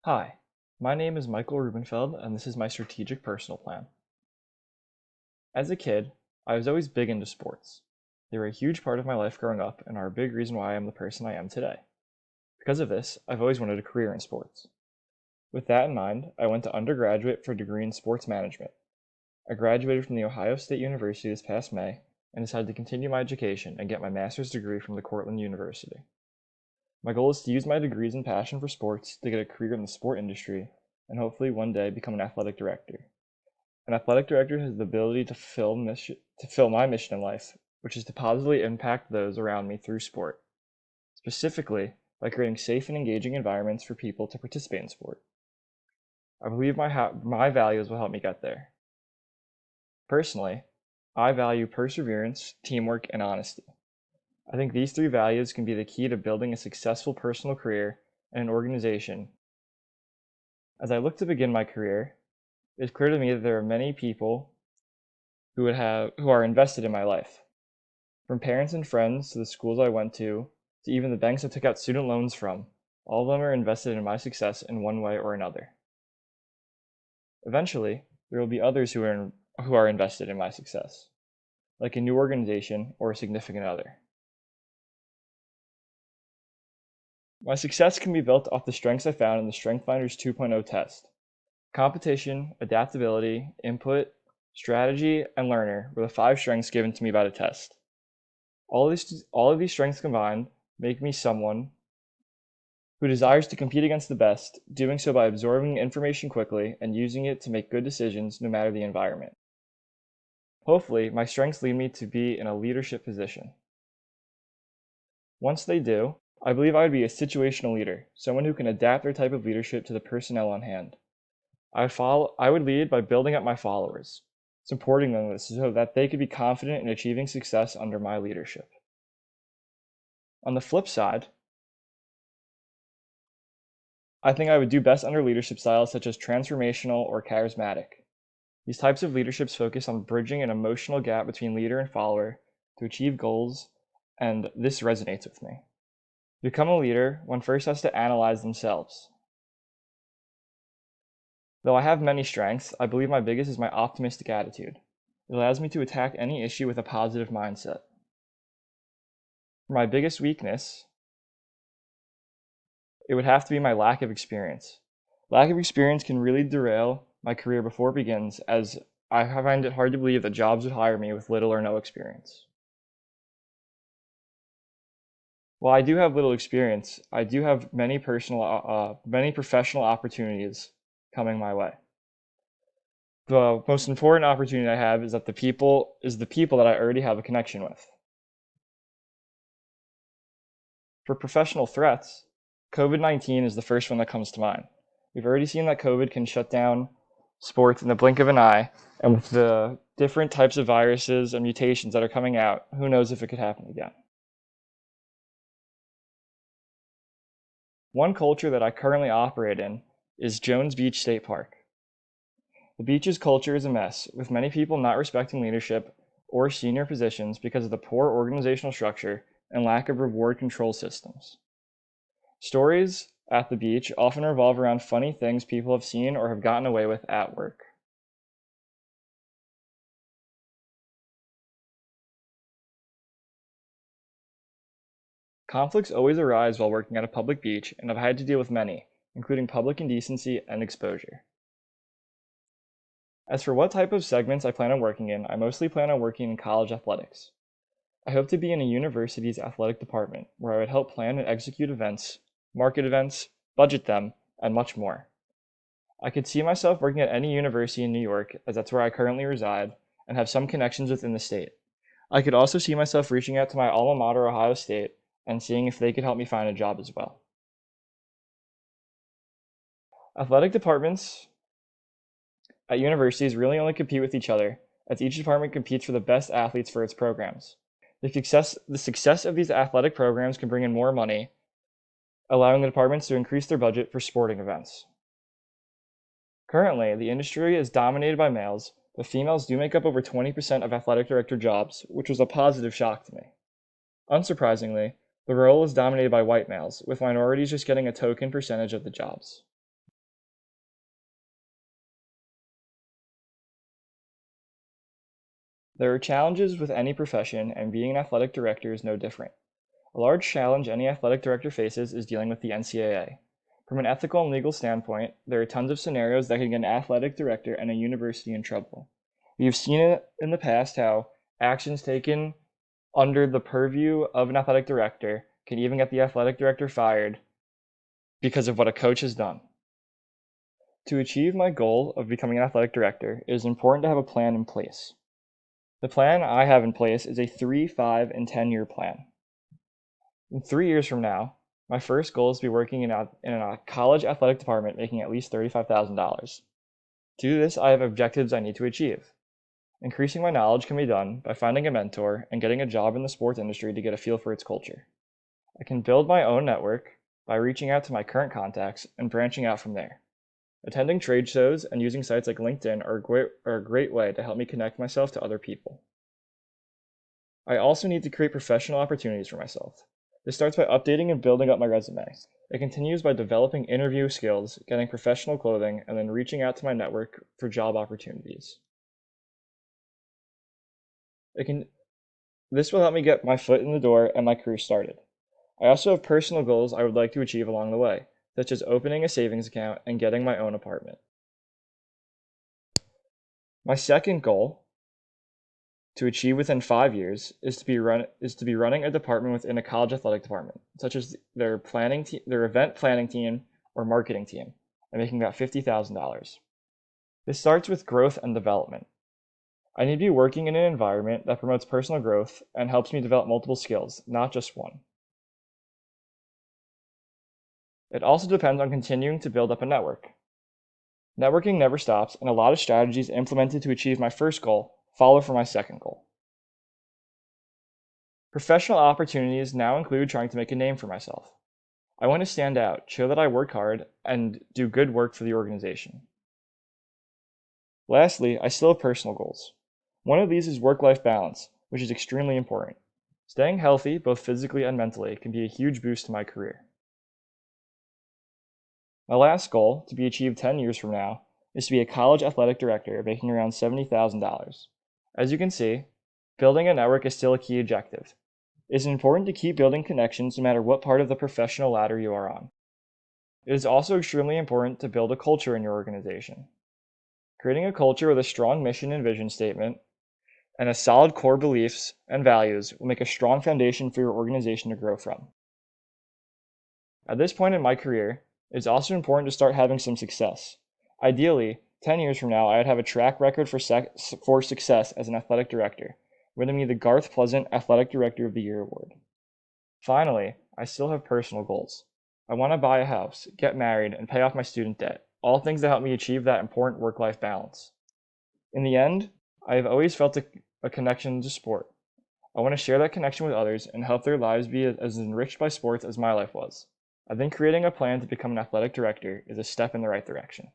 Hi, my name is Michael Rubenfeld, and this is my strategic personal plan. As a kid, I was always big into sports. They were a huge part of my life growing up and are a big reason why I am the person I am today. Because of this, I've always wanted a career in sports. With that in mind, I went to undergraduate for a degree in sports management. I graduated from The Ohio State University this past May and decided to continue my education and get my master's degree from the Cortland University. My goal is to use my degrees and passion for sports to get a career in the sport industry and hopefully one day become an athletic director. An athletic director has the ability to fulfill my mission in life, which is to positively impact those around me through sport, specifically by creating safe and engaging environments for people to participate in sport. I believe my values will help me get there. Personally, I value perseverance, teamwork, and honesty. I think these three values can be the key to building a successful personal career and an organization. As I look to begin my career, it is clear to me that there are many people who are invested in my life. From parents and friends to the schools I went to even the banks I took out student loans from, all of them are invested in my success in one way or another. Eventually, there will be others who are invested in my success, like a new organization or a significant other. My success can be built off the strengths I found in the StrengthsFinders 2.0 test. Competition, adaptability, input, strategy, and learner were the 5 strengths given to me by the test. All of these strengths combined make me someone who desires to compete against the best, doing so by absorbing information quickly and using it to make good decisions no matter the environment. Hopefully, my strengths lead me to be in a leadership position. Once they do, I believe I would be a situational leader, someone who can adapt their type of leadership to the personnel on hand. I would lead by building up my followers, supporting them so that they could be confident in achieving success under my leadership. On the flip side, I think I would do best under leadership styles such as transformational or charismatic. These types of leaderships focus on bridging an emotional gap between leader and follower to achieve goals, and this resonates with me. To become a leader, one first has to analyze themselves. Though I have many strengths, I believe my biggest is my optimistic attitude. It allows me to attack any issue with a positive mindset. For my biggest weakness, it would have to be my lack of experience. Lack of experience can really derail my career before it begins, as I find it hard to believe that jobs would hire me with little or no experience. While I do have little experience, I do have many professional opportunities coming my way. The most important opportunity I have is the people that I already have a connection with. For professional threats, COVID-19 is the first one that comes to mind. We've already seen that COVID can shut down sports in the blink of an eye, and with the different types of viruses and mutations that are coming out, who knows if it could happen again. One culture that I currently operate in is Jones Beach State Park. The beach's culture is a mess, with many people not respecting leadership or senior positions because of the poor organizational structure and lack of reward control systems. Stories at the beach often revolve around funny things people have seen or have gotten away with at work. Conflicts always arise while working at a public beach, and I've had to deal with many, including public indecency and exposure. As for what type of segments I plan on working in, I mostly plan on working in college athletics. I hope to be in a university's athletic department, where I would help plan and execute events, market events, budget them, and much more. I could see myself working at any university in New York, as that's where I currently reside, and have some connections within the state. I could also see myself reaching out to my alma mater, Ohio State, and seeing if they could help me find a job as well. Athletic departments at universities really only compete with each other, as each department competes for the best athletes for its programs. The success of these athletic programs can bring in more money, allowing the departments to increase their budget for sporting events. Currently, the industry is dominated by males, but females do make up over 20% of athletic director jobs, which was a positive shock to me. Unsurprisingly, the role is dominated by white males, with minorities just getting a token percentage of the jobs. There are challenges with any profession, and being an athletic director is no different. A large challenge any athletic director faces is dealing with the NCAA. From an ethical and legal standpoint, there are tons of scenarios that can get an athletic director and a university in trouble. We've seen it in the past how actions taken under the purview of an athletic director can even get the athletic director fired because of what a coach has done. To achieve my goal of becoming an athletic director, it is important to have a plan in place. The plan I have in place is a 3, 5, and 10-year plan. In 3 years from now, my first goal is to be working in a college athletic department making at least $35,000. To do this, I have objectives I need to achieve. Increasing my knowledge can be done by finding a mentor and getting a job in the sports industry to get a feel for its culture. I can build my own network by reaching out to my current contacts and branching out from there. Attending trade shows and using sites like LinkedIn are a great way to help me connect myself to other people. I also need to create professional opportunities for myself. This starts by updating and building up my resume. It continues by developing interview skills, getting professional clothing, and then reaching out to my network for job opportunities. This will help me get my foot in the door and my career started. I also have personal goals I would like to achieve along the way, such as opening a savings account and getting my own apartment. My second goal to achieve within 5 years is to be running a department within a college athletic department, such as their event planning team or marketing team, and making about $50,000. This starts with growth and development. I need to be working in an environment that promotes personal growth and helps me develop multiple skills, not just one. It also depends on continuing to build up a network. Networking never stops, and a lot of strategies implemented to achieve my first goal follow for my second goal. Professional opportunities now include trying to make a name for myself. I want to stand out, show that I work hard, and do good work for the organization. Lastly, I still have personal goals. One of these is work-life balance, which is extremely important. Staying healthy, both physically and mentally, can be a huge boost to my career. My last goal, to be achieved 10 years from now, is to be a college athletic director making around $70,000. As you can see, building a network is still a key objective. It is important to keep building connections no matter what part of the professional ladder you are on. It is also extremely important to build a culture in your organization. Creating a culture with a strong mission and vision statement and a solid core beliefs and values will make a strong foundation for your organization to grow from. At this point in my career, it is also important to start having some success. Ideally, 10 years from now, I would have a track record for success as an athletic director, winning me the Garth Pleasant Athletic Director of the Year award. Finally, I still have personal goals. I want to buy a house, get married, and pay off my student debt, all things that help me achieve that important work-life balance. In the end, I have always felt a connection to sport. I want to share that connection with others and help their lives be as enriched by sports as my life was. I think creating a plan to become an athletic director is a step in the right direction.